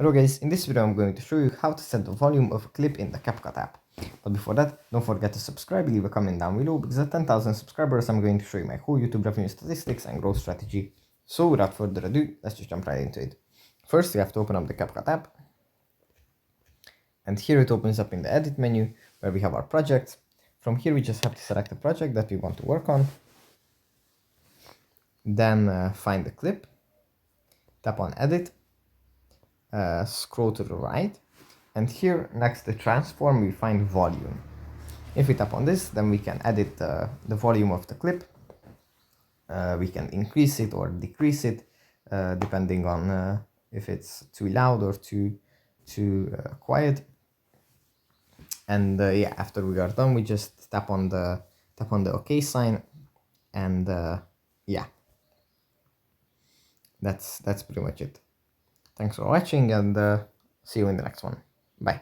Hello guys, in this video I'm going to show you how to set the volume of a clip in the CapCut app. But before that, don't forget to subscribe, leave a comment down below, because at 10,000 subscribers I'm going to show you my whole YouTube revenue statistics and growth strategy. So without further ado, let's just jump right into it. First, you have to open up the CapCut app. And here it opens up in the edit menu where we have our projects. From here we just have to select the project that we want to work on. Then find the clip, tap on edit. Scroll to the right, and here next to transform we find volume. If we tap on this, then we can edit the volume of the clip. We can increase it or decrease it depending on if it's too loud or too quiet. And yeah, after we are done, we just tap on the OK sign, and yeah, that's pretty much it. Thanks for watching, and see you in the next one. Bye.